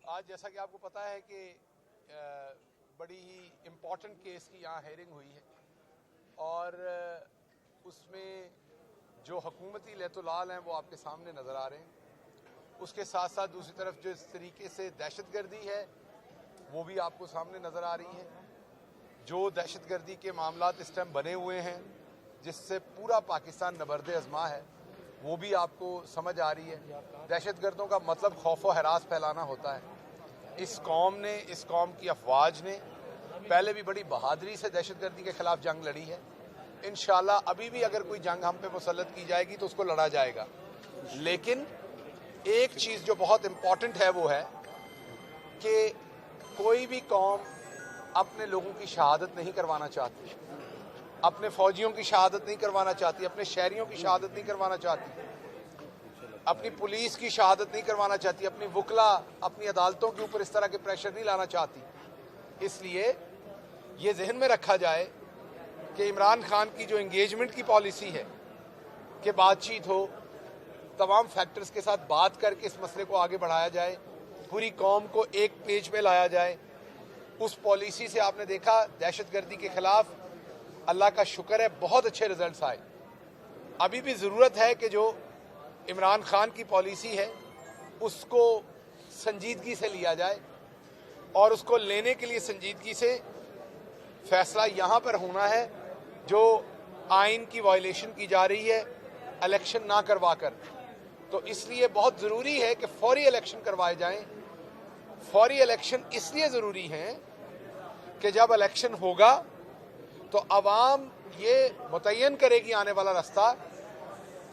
आज जैसा कि आपको पता है कि बड़ी ही इम्पॉर्टेंट केस की यहाँ हेयरिंग हुई है और उसमें जो हुकूमती लैतुलाल हैं वो आपके सामने नज़र आ रहे हैं। उसके साथ साथ दूसरी तरफ जो इस तरीके से दहशतगर्दी है वो भी आपको सामने नज़र आ रही है। जो दहशतगर्दी के मामलात इस टाइम बने हुए हैं जिससे पूरा पाकिस्तान नबर्द अज़मा है वो भी आपको समझ आ रही है। दहशतगर्दों का मतलब खौफ व हरास फैलाना होता है। इस कौम ने, इस कौम की अफवाज ने पहले भी बड़ी बहादुरी से दहशतगर्दी के खिलाफ जंग लड़ी है। इंशाअल्लाह अभी भी अगर कोई जंग हम पे मुसल्लत की जाएगी तो उसको लड़ा जाएगा। लेकिन एक चीज़ जो बहुत इम्पॉर्टेंट है वो है कि कोई भी कौम अपने लोगों की शहादत नहीं करवाना चाहती, अपने फौजियों की शहादत नहीं करवाना चाहती, अपने शहरियों की शहादत नहीं करवाना चाहती, अपनी पुलिस की शहादत नहीं करवाना चाहती, अपनी वकला, अपनी अदालतों के ऊपर इस तरह के प्रेशर नहीं लाना चाहती। इसलिए ये जहन में रखा जाए कि इमरान खान की जो एंगेजमेंट की पॉलिसी है कि बातचीत हो, तमाम फैक्टर्स के साथ बात करके इस मसले को आगे बढ़ाया जाए, पूरी कौम को एक पेज पे लाया जाए। उस पॉलिसी से आपने देखा दहशतगर्दी के खिलाफ अल्लाह का शुक्र है बहुत अच्छे रिजल्ट्स आए। अभी भी ज़रूरत है कि जो इमरान खान की पॉलिसी है उसको संजीदगी से लिया जाए और उसको लेने के लिए संजीदगी से फैसला यहाँ पर होना है। जो आइन की वायलेशन की जा रही है इलेक्शन ना करवा कर, तो इसलिए बहुत ज़रूरी है कि फौरी इलेक्शन करवाए जाएं। फौरी इलेक्शन इसलिए ज़रूरी हैं कि जब इलेक्शन होगा तो अवाम ये मुतय्यन करेगी आने वाला रास्ता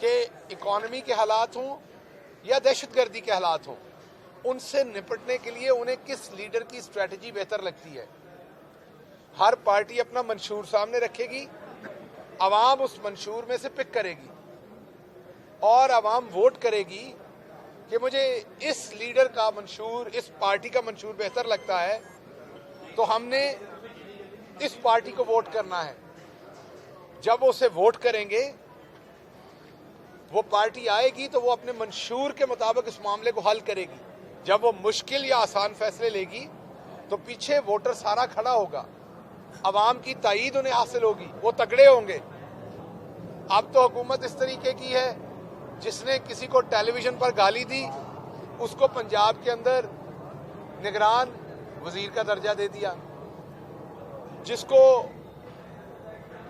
कि इकॉनमी के हालात हों या दहशतगर्दी के हालात हों, उनसे निपटने के लिए उन्हें किस लीडर की स्ट्रेटजी बेहतर लगती है। हर पार्टी अपना मंशूर सामने रखेगी, अवाम उस मंशूर में से पिक करेगी और अवाम वोट करेगी कि मुझे इस लीडर का मंशूर, इस पार्टी का मंशूर बेहतर लगता है, तो हमने इस पार्टी को वोट करना है। जब वो उसे वोट करेंगे, वो पार्टी आएगी तो वो अपने मंशूर के मुताबिक इस मामले को हल करेगी। जब वो मुश्किल या आसान फैसले लेगी तो पीछे वोटर सारा खड़ा होगा, अवाम की ताईद उन्हें हासिल होगी, वो तगड़े होंगे। अब तो हुकूमत इस तरीके की है, जिसने किसी को टेलीविजन पर गाली दी उसको पंजाब के अंदर निगरान वजीर का दर्जा दे दिया, जिसको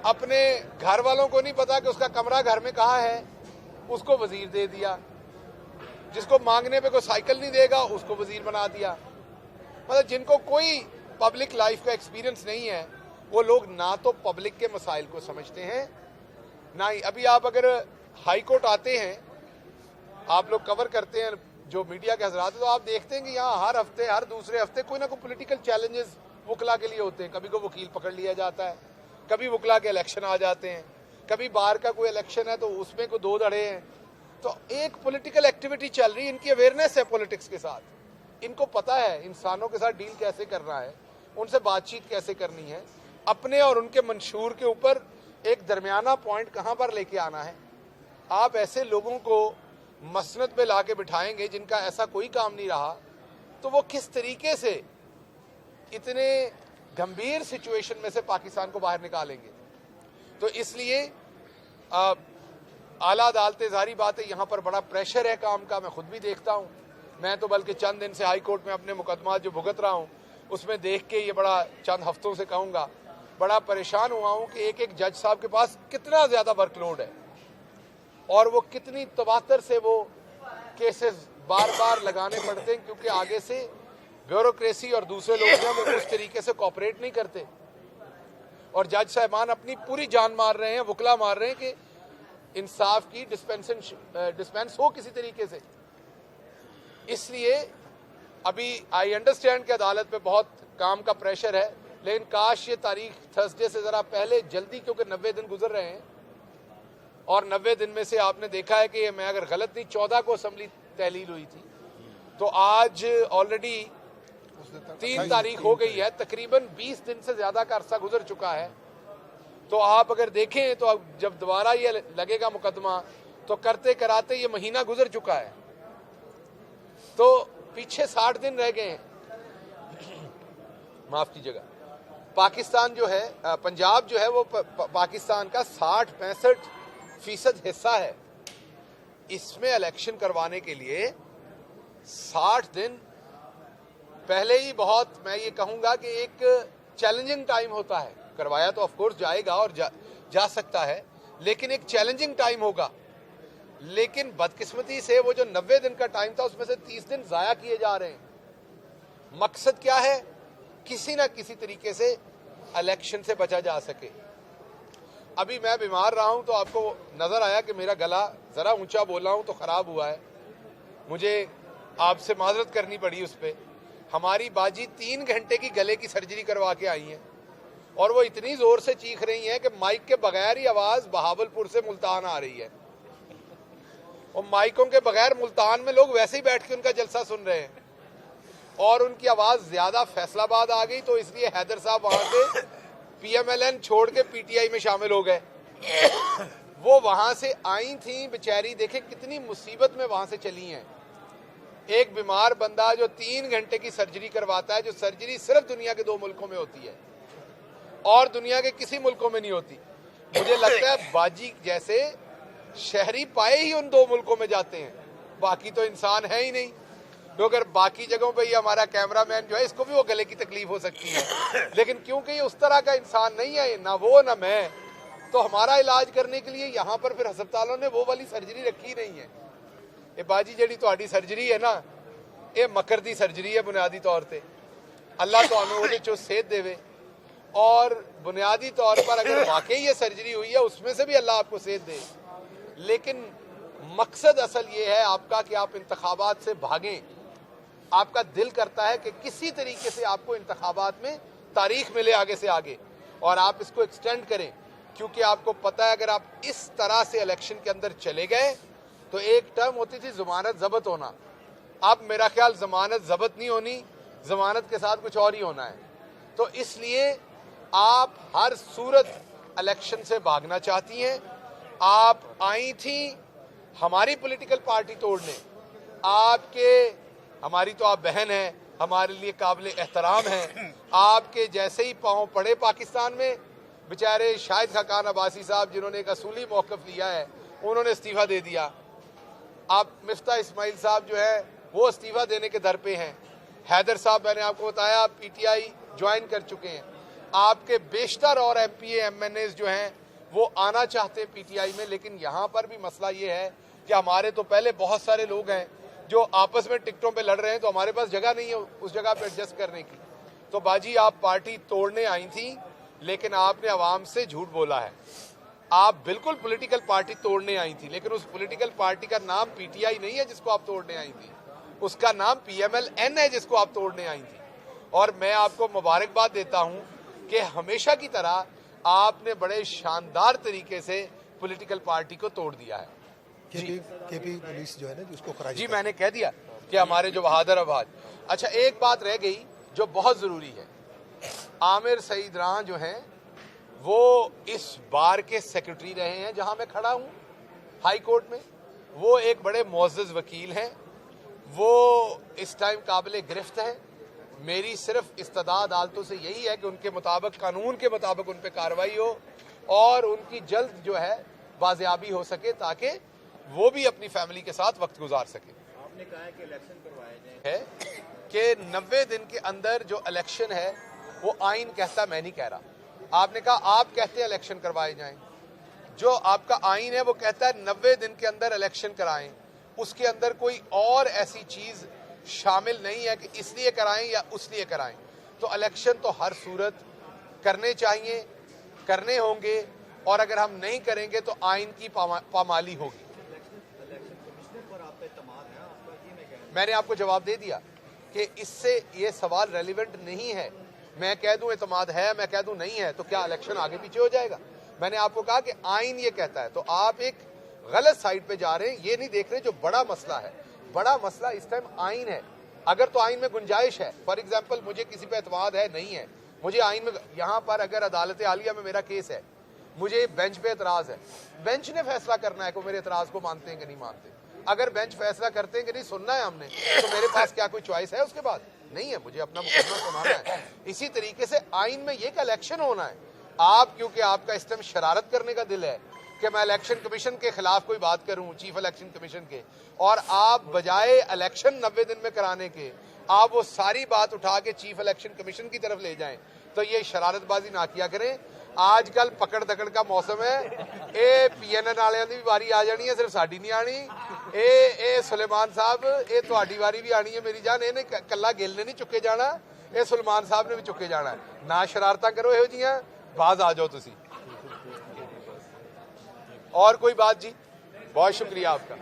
अपने घर वालों को नहीं पता कि उसका कमरा घर में कहाँ है उसको वजीर दे दिया, जिसको मांगने पे कोई साइकिल नहीं देगा उसको वजीर बना दिया। मतलब जिनको कोई पब्लिक लाइफ का एक्सपीरियंस नहीं है वो लोग ना तो पब्लिक के मसाइल को समझते हैं ना ही। अभी आप अगर हाई कोर्ट आते हैं, आप लोग कवर करते हैं जो मीडिया के हजरात, तो आप देखते हैं कि यहाँ हर हफ्ते, हर दूसरे हफ्ते कोई ना कोई पॉलिटिकल चैलेंजेस वकला के लिए होते हैं। कभी को वकील पकड़ लिया जाता है, कभी वकला के इलेक्शन आ जाते हैं, कभी बाहर का कोई इलेक्शन है तो उसमें कोई दो धड़े हैं। तो एक पॉलिटिकल एक्टिविटी चल रही है, इनकी अवेयरनेस है पॉलिटिक्स के साथ, इनको पता है इंसानों के साथ डील कैसे करना है, उनसे बातचीत कैसे करनी है, अपने और उनके मंशूर के ऊपर एक दरमियाना पॉइंट कहाँ पर लेके आना है। आप ऐसे लोगों को मसनद पे ला के बिठाएंगे जिनका ऐसा कोई काम नहीं रहा, तो वो किस तरीके से इतने गंभीर सिचुएशन में से पाकिस्तान को बाहर निकालेंगे। तो इसलिए आला अदालतें, जारी बात है यहाँ पर बड़ा प्रेशर है काम का, मैं खुद भी देखता हूँ। मैं तो बल्कि चंद दिन से हाई कोर्ट में अपने मुकदमा जो भुगत रहा हूँ उसमें देख के ये बड़ा, चंद हफ्तों से कहूँगा, बड़ा परेशान हुआ हूँ कि एक एक जज साहब के पास कितना ज़्यादा वर्कलोड है और वो कितनी तवातर से वो केसेस बार बार लगाने पड़ते हैं, क्योंकि आगे से ब्यूरोक्रेसी और दूसरे लोग जो हैं वो उस तरीके से कोऑपरेट नहीं करते और जज साहबान अपनी पूरी जान मार रहे हैं, वकला मार रहे हैं कि इंसाफ की डिस्पेंस हो किसी तरीके से। इसलिए अभी आई अंडरस्टैंड कि अदालत पे बहुत काम का प्रेशर है, लेकिन काश ये तारीख थर्सडे से ज़रा पहले जल्दी, क्योंकि 90 दिन गुजर रहे हैं और 90 दिन में से आपने देखा है कि मैं अगर गलत नहीं 14 को असम्बली तहलील हुई थी, तो आज ऑलरेडी 3 तारीख हो गई है, तकरीबन 20 दिन से ज़्यादा का अरसा गुजर चुका है। तो आप अगर देखें तो अब जब दोबारा ये लगेगा मुकदमा तो करते कराते ये महीना गुजर चुका है। तो पीछे 60 दिन रह गए हैं। माफ कीजिएगा, पाकिस्तान जो है, पंजाब जो है वो पाकिस्तान का 60-65% हिस्सा है। इसमें इलेक्शन करवाने के लिए 60 दिन पहले ही बहुत, मैं ये कहूंगा कि एक चैलेंजिंग टाइम होता है। करवाया तो ऑफ कोर्स जाएगा और जा सकता है, लेकिन एक चैलेंजिंग टाइम होगा। लेकिन बदकिस्मती से वो जो 90 दिन का टाइम था उसमें से 30 दिन जाया किए जा रहे हैं। मकसद क्या है? किसी ना किसी तरीके से इलेक्शन से बचा जा सके। अभी मैं बीमार रहा हूं तो आपको नजर आया कि मेरा गला जरा ऊंचा बोला हूं तो खराब हुआ है, मुझे आपसे माजरत करनी पड़ी उस पर। हमारी बाजी 3 घंटे की गले की सर्जरी करवा के आई है और वो इतनी जोर से चीख रही हैं कि माइक के बगैर ही आवाज बहावलपुर से मुल्तान आ रही है, और माइकों के बगैर मुल्तान में लोग वैसे ही बैठ के उनका जलसा सुन रहे हैं, और उनकी आवाज ज्यादा फैसलाबाद आ गई तो इसलिए हैदर साहब वहां से पीएमएलएन छोड़ के पीटीआई में शामिल हो गए। वो वहां से आई थी बेचारी, देखे कितनी मुसीबत में वहां से चली हैं। एक बीमार बंदा जो 3 घंटे की सर्जरी करवाता है, जो सर्जरी सिर्फ दुनिया के 2 मुल्कों में होती है और दुनिया के किसी मुल्कों में नहीं होती। मुझे लगता है बाजी जैसे शहरी पाए ही उन 2 मुल्कों में जाते हैं, बाकी तो इंसान है ही नहीं। तो अगर बाकी जगहों पे ये हमारा कैमरामैन जो है, इसको भी वो गले की तकलीफ हो सकती है, लेकिन क्योंकि ये उस तरह का इंसान नहीं है, ना वो ना मैं, तो हमारा इलाज करने के लिए यहाँ पर फिर हस्पतालों ने वो वाली सर्जरी रखी नहीं है। ये बाजी जड़ी तो सर्जरी है ना, ये मकर दी सर्जरी है बुनियादी तौर पर। अल्लाह तो चो सेहत देवे, और बुनियादी तौर पर अगर वाकई ये सर्जरी हुई है उसमें से भी अल्लाह आपको सेहत दे। लेकिन मकसद असल ये है आपका कि आप इंतखाबात से भागें। आपका दिल करता है कि किसी तरीके से आपको इंतखाबात में तारीख मिले आगे से आगे, और आप इसको एक्सटेंड करें, क्योंकि आपको पता है अगर आप इस तरह से इलेक्शन के अंदर चले गए तो एक टर्म होती थी जमानत जब्त होना। अब मेरा ख्याल जमानत जब्त नहीं होनी, जमानत के साथ कुछ और ही होना है। तो इसलिए आप हर सूरत इलेक्शन से भागना चाहती हैं। आप आई थी हमारी पॉलिटिकल पार्टी तोड़ने, हमारी तो आप बहन हैं, हमारे लिए काबिल एहतराम हैं। आपके जैसे ही पांव पड़े पाकिस्तान में, बेचारे शाहिद खाकान अब्बासी साहब जिन्होंने एक असूली मौक़िफ़ लिया है, उन्होंने इस्तीफ़ा दे दिया। आप मिफ्ता इस्माइल साहब जो है वो इस्तीफ़ा देने के दर पे हैं। हैदर साहब मैंने आपको बताया पीटीआई ज्वाइन कर चुके हैं। आपके बेशतर और एमपीए एमएनएस जो हैं वो आना चाहते हैं पीटीआई में, लेकिन यहाँ पर भी मसला ये है कि हमारे तो पहले बहुत सारे लोग हैं जो आपस में टिकटों पे लड़ रहे हैं, तो हमारे पास जगह नहीं है उस जगह पे एडजस्ट करने की। तो बाजी आप पार्टी तोड़ने आई थी, लेकिन आपने आवाम से झूठ बोला है। आप बिल्कुल पॉलिटिकल पार्टी तोड़ने आई थी, लेकिन उस पॉलिटिकल पार्टी का नाम पीटीआई नहीं है जिसको आप तोड़ने आई थी, उसका नाम पीएमएलएन है जिसको आप तोड़ने आई थी। और मैं आपको मुबारकबाद देता हूँ कि हमेशा की तरह आपने बड़े शानदार तरीके से पॉलिटिकल पार्टी को तोड़ दिया है। केपी पुलिस जो है ना जिसको खराज, जी मैंने कह दिया कि हमारे जो बहादुर आवाज। अच्छा, एक बात रह गई जो बहुत जरूरी है। आमिर सईद रां जो हैं वो इस बार के सेक्रेटरी रहे हैं जहां मैं खड़ा हूं हाई कोर्ट में। वो एक बड़े मुअज़्ज़ज़ वकील हैं, वो इस टाइम काबिल गिरफ्त हैं। मेरी सिर्फ इस्तदाद अदालतों से यही है कि उनके मुताबिक, कानून के मुताबिक उन पर कार्रवाई हो और उनकी जल्द जो है बाजियाबी हो सके, ताकि वो भी अपनी फैमिली के साथ वक्त गुजार सके। आपने कहा है कि इलेक्शन करवाए जाए, है कि 90 दिन के अंदर जो इलेक्शन है वो आइन कहता, मैं नहीं कह रहा। आपने कहा आप कहते हैं इलेक्शन करवाए जाएं, जो आपका आइन है वो कहता है 90 दिन के अंदर इलेक्शन कराएं। उसके अंदर कोई और ऐसी चीज शामिल नहीं है कि इसलिए कराएं या उसलिए कराएं। तो इलेक्शन तो हर सूरत करने चाहिए, करने होंगे, और अगर हम नहीं करेंगे तो आइन की पामाली होगी। मैंने आपको जवाब दे दिया कि इससे ये सवाल रेलिवेंट नहीं है। मैं कह दूं एतमाद है, मैं कह दूं नहीं है, तो क्या इलेक्शन आगे पीछे हो जाएगा? मैंने आपको कहा कि आइन ये कहता है, तो आप एक गलत साइड पे जा रहे हैं, ये नहीं देख रहे जो बड़ा मसला है। बड़ा मसला इस टाइम आइन है। अगर तो आइन में गुंजाइश है, फॉर एग्जाम्पल मुझे किसी पे एतमाद है, नहीं है, मुझे आइन में, यहाँ पर अगर अदालत आलिया में मेरा केस है, मुझे बेंच पे एतराज है, बेंच ने फैसला करना है कि मेरे एतराज को मानते हैं कि नहीं मानते। अगर बेंच फैसला करते हैं कि नहीं सुनना है हमने, तो मेरे पास क्या कोई चॉइस है उसके बाद? नहीं है, मुझे अपना मुकदमा सुनाना है। इसी तरीके से आइन में ये का इलेक्शन होना है। आप क्योंकि आपका इस टाइम शरारत करने का दिल है कि मैं इलेक्शन कमीशन के खिलाफ कोई बात करूं, चीफ इलेक्शन कमीशन के, और आप बजाय इलेक्शन 90 दिन में कराने के आप वो सारी बात उठा के चीफ इलेक्शन कमीशन की तरफ ले जाएं, तो ये शरारतबाजी ना किया करें। आजकल पकड़ दकड़ का मौसम है, ये PNN वालियां दी भी वारी आ जानी है, सिर्फ साडी नहीं आनी। ए सुलेमान साहब, ये तुहाडी वारी भी आनी है मेरी जान, इहने कल्ला गिल ने नहीं चुके जाना, ये सुलेमान साहब ने भी चुके जाना है। ना शरारतां करो इहो जिहियां, बाज आ जाओ तुसी। और कोई बात जी? बहुत शुक्रिया आपका।